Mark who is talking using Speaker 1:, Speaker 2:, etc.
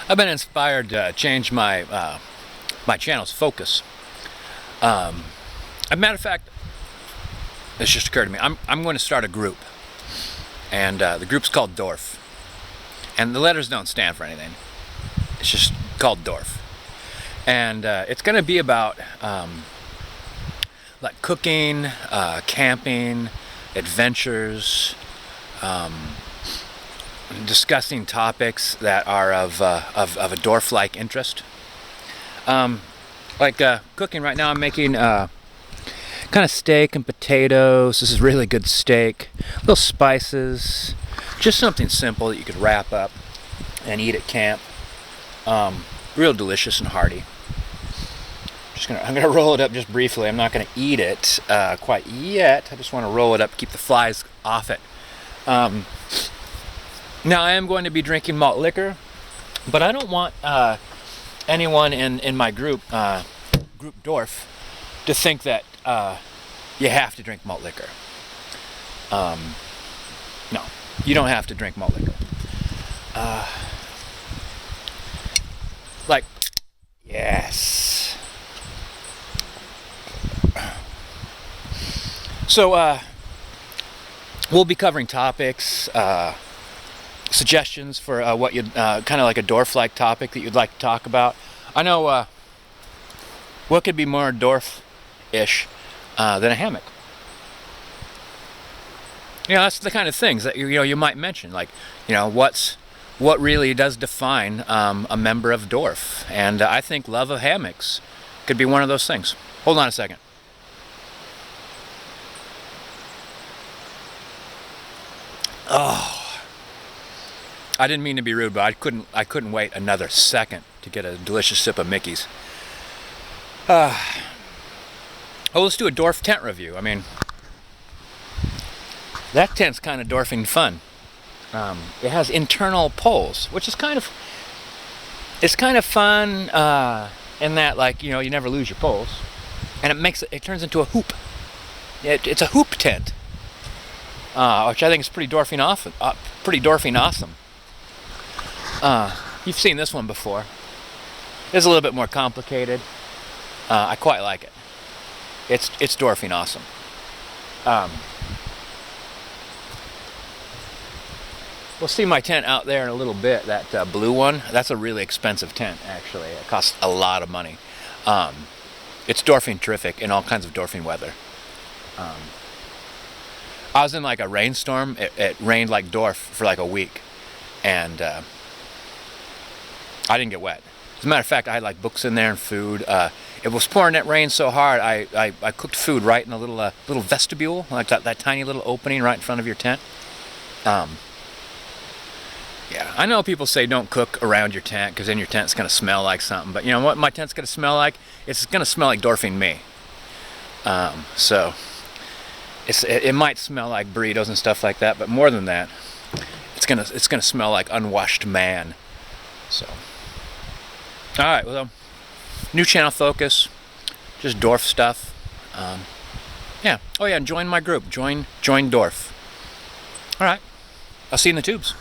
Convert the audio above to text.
Speaker 1: I've been inspired to change my channel's focus. As a matter of fact, this just occurred to me. I'm going to start a group, and the group's called DORF, and the letters don't stand for anything. It's just called DORF, and it's going to be about like cooking, camping, adventures, discussing topics that are of a DORF-like interest. Like cooking right now, I'm making kind of steak and potatoes. This is really good steak, little spices, just something simple that you could wrap up and eat at camp. Real delicious and hearty. I'm gonna roll it up just briefly. I'm not gonna eat it quite yet. I just want to roll it up, keep the flies off it. Now I am going to be drinking malt liquor, but I don't want anyone in my group DORF to think that you have to drink malt liquor. No, you don't have to drink malt liquor. Yes. So we'll be covering topics, suggestions for what you'd kind of like a DORF-like topic that you'd like to talk about. I know what could be more DORF-ish than a hammock. That's the kind of things that you might mention, like what really does define a member of DORF, and I think love of hammocks could be one of those things. Hold on a second. Oh, I didn't mean to be rude, but I couldn't wait another second to get a delicious sip of Mickey's. Oh, let's do a DORF tent review. I mean, that tent's kind of DORFing fun. It has internal poles, which is kind of fun in that, like, you never lose your poles, and it turns into a hoop. It's a hoop tent, which I think is pretty DORFing awesome. You've seen this one before. It's a little bit more complicated. I quite like it. It's DORFing awesome. We'll see my tent out there in a little bit. That blue one, that's a really expensive tent, actually. It costs a lot of money. It's DORFing terrific in all kinds of DORFing weather. I was in like a rainstorm. It rained like DORF for like a week, and I didn't get wet. As a matter of fact, I had like books in there and food. It was pouring that rain so hard, I cooked food right in a little vestibule, like that tiny little opening right in front of your tent. Yeah, I know people say don't cook around your tent because then your tent's going to smell like something. But you know what my tent's going to smell like? It's going to smell like DORFing me. So it might smell like burritos and stuff like that, but more than that, it's gonna smell like unwashed man. So, all right, well, new channel focus, just DORF stuff. Yeah. Oh yeah, and join my group. Join DORF. All right. I'll see you in the tubes.